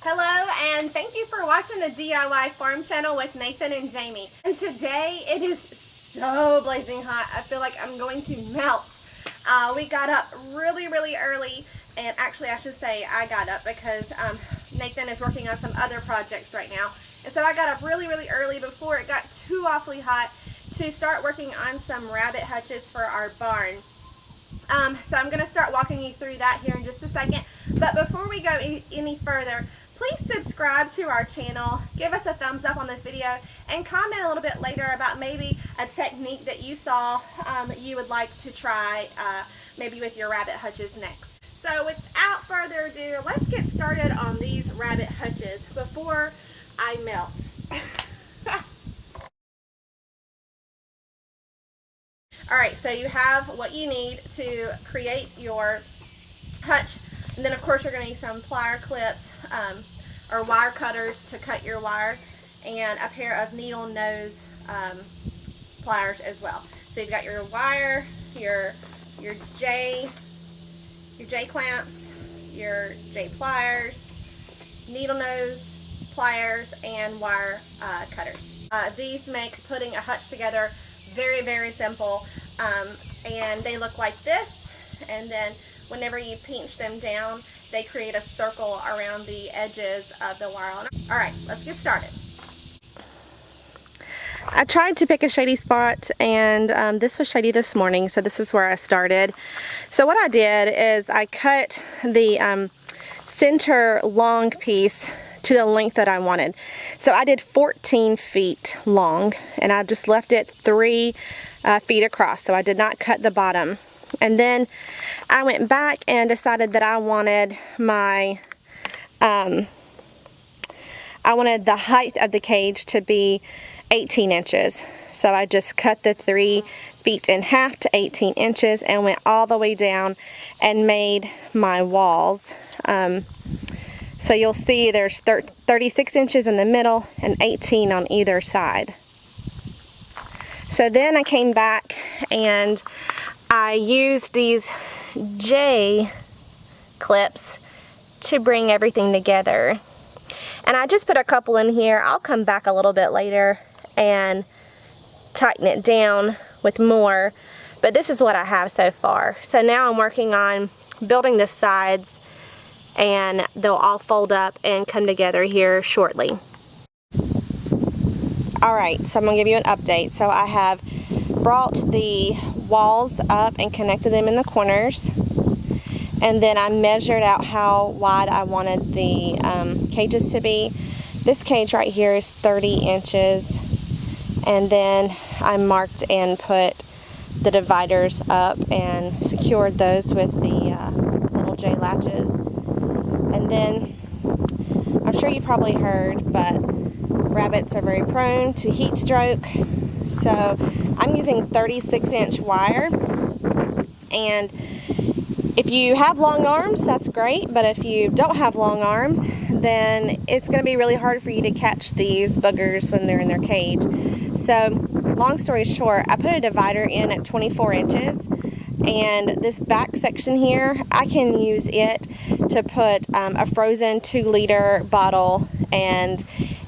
Hello, and thank you for watching the DIY Farm Channel with Nathan and Jamie. And today it is so blazing hot. I feel like I'm going to melt. We got up really early, and actually I should say I got up because Nathan is working on some other projects right now. And so I got up really early before it got too awfully hot to start working on some rabbit hutches for our barn. So I'm going to start walking you through that here in just a second. But before we go any further, please subscribe to our channel, give us a thumbs up on this video, and comment a little bit later about maybe a technique that you saw you would like to try maybe with your rabbit hutches next. So without further ado, let's get started on these rabbit hutches before I melt. Alright, so you have what you need to create your hutch, and then of course you're going to need some plier clips or wire cutters to cut your wire, and a pair of needle nose pliers as well. So you've got your wire, your J clamps, your J pliers, needle nose pliers, and wire cutters. These make putting a hutch together very simple, and they look like this, and then whenever you pinch them down, they create a circle around the edges of the wire. Alright, let's get started. I tried to pick a shady spot, and this was shady this morning, so this is where I started. So what I did is I cut the center long piece to the length that I wanted. So I did 14 feet long, and I just left it 3 feet across, so I did not cut the bottom. And then I went back and decided that I wanted my I wanted the height of the cage to be 18 inches. So I just cut the 3 feet in half to 18 inches and went all the way down and made my walls. So you'll see there's 36 inches in the middle and 18 on either side. So then I came back and I used these J clips to bring everything together. And I just put a couple in here. I'll come back a little bit later and tighten it down with more. But this is what I have so far. So now I'm working on building the sides, and they'll all fold up and come together here shortly. Alright, so I'm going to give you an update. So I have brought the walls up and connected them in the corners, and then I measured out how wide I wanted the cages to be. This cage right here is 30 inches, and then I marked and put the dividers up and secured those with the little J latches. And then, I'm sure you probably heard, but rabbits are very prone to heat stroke. So I'm using 36-inch wire. And if you have long arms, that's great. But if you don't have long arms, then it's going to be really hard for you to catch these buggers when they're in their cage. So, long story short, I put a divider in at 24 inches. And this back section here, I can use it to put a frozen 2-liter bottle, and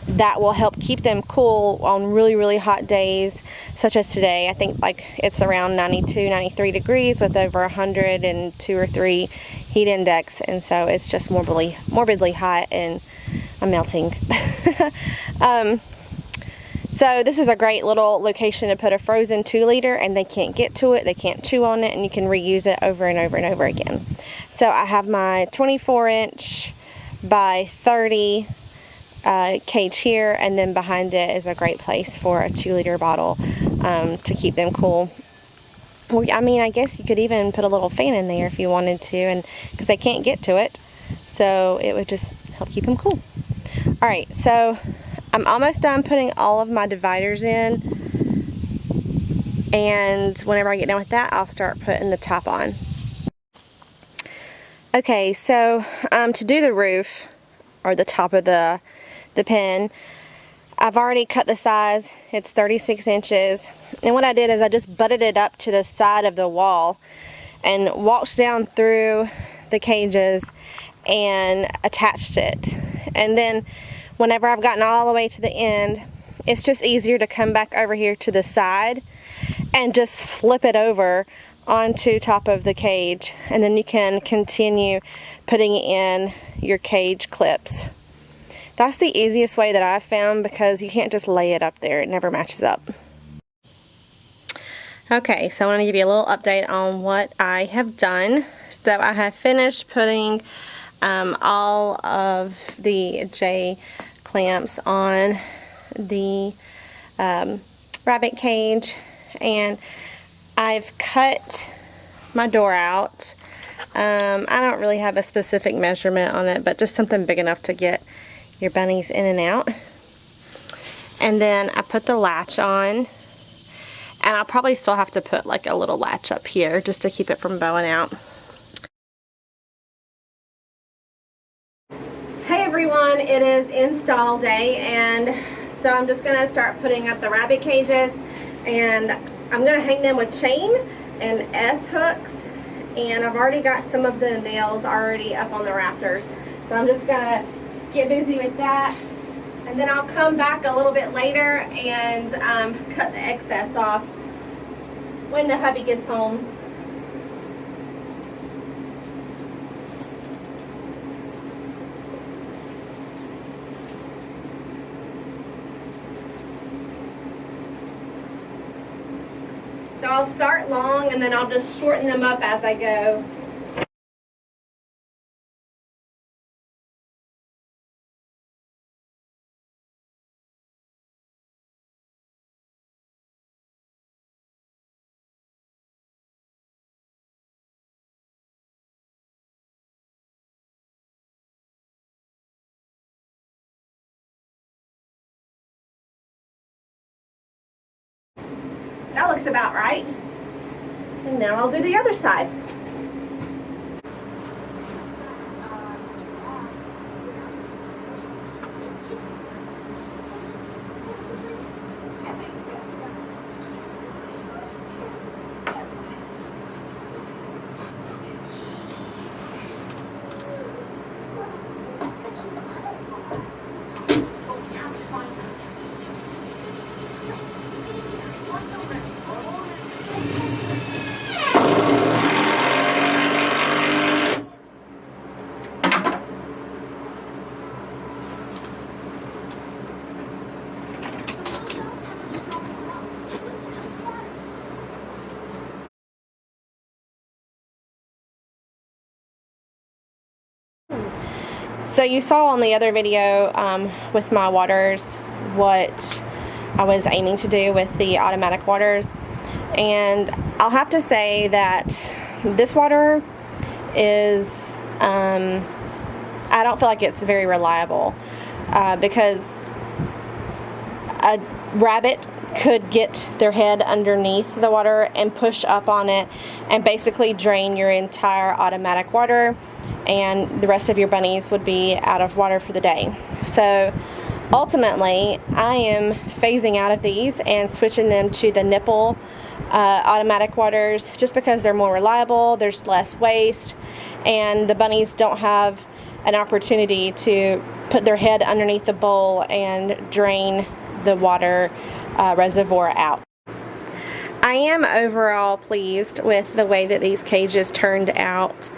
that will help keep them cool on really hot days such as today. I think like it's around 92, 93 degrees with over 102 or 3 heat index, and so it's just morbidly hot, and I'm melting. So this is a great little location to put a frozen 2-liter, and they can't get to it, they can't chew on it, and you can reuse it over and over again. So I have my 24-inch by 30 cage here, and then behind it is a great place for a 2-liter bottle to keep them cool. Well, I mean, I guess you could even put a little fan in there if you wanted to, and because they can't get to it, so it would just help keep them cool. Alright, so I'm almost done putting all of my dividers in, and whenever I get done with that, I'll start putting the top on. Okay, so to do the roof, or the top of the pen, I've already cut the size. It's 36 inches, and what I did is I just butted it up to the side of the wall and walked down through the cages and attached it. And then whenever I've gotten all the way to the end, it's just easier to come back over here to the side and just flip it over onto top of the cage, and then you can continue putting in your cage clips. That's the easiest way that I've found, because you can't just lay it up there. It never matches up. Okay, so I want to give you a little update on what I have done. So I have finished putting all of the J clamps on the rabbit cage, and I've cut my door out. I don't really have a specific measurement on it, but just something big enough to get your bunnies in and out. And then I put the latch on, and I'll probably still have to put like a little latch up here just to keep it from bowing out. Hey everyone, it is install day, and so I'm just going to start putting up the rabbit cages, and I'm going to hang them with chain and S-hooks, and I've already got some of the nails already up on the rafters. So I'm just going to get busy with that, and then I'll come back a little bit later and cut the excess off when the hubby gets home. So I'll start long, and then I'll just shorten them up as I go. That looks about right. And now I'll do the other side. So you saw on the other video with my waters what I was aiming to do with the automatic waters, and I'll have to say that this water is I don't feel like it's very reliable, because a rabbit could get their head underneath the water and push up on it and basically drain your entire automatic water, and the rest of your bunnies would be out of water for the day. So ultimately I am phasing out of these and switching them to the nipple automatic waters, just because they're more reliable, there's less waste, and the bunnies don't have an opportunity to put their head underneath the bowl and drain the water reservoir out. I am overall pleased with the way that these cages turned out.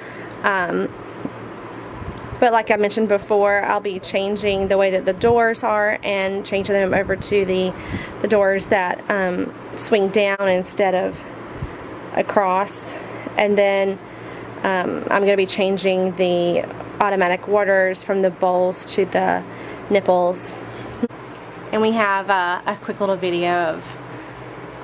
But like I mentioned before, I'll be changing the way that the doors are and changing them over to the doors that swing down instead of across. And then I'm going to be changing the automatic waters from the bowls to the nipples. And we have a quick little video of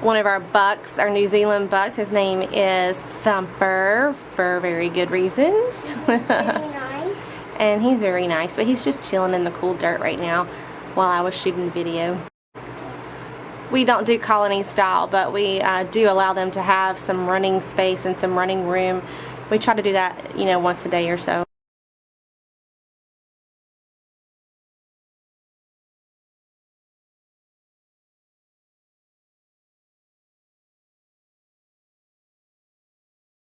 one of our bucks, our New Zealand bucks. His name is Thumper, for very good reasons. Very nice. And he's very nice, but he's just chilling in the cool dirt right now while I was shooting the video. We don't do colony style, but we do allow them to have some running space and some running room. We try to do that, you know, once a day or so.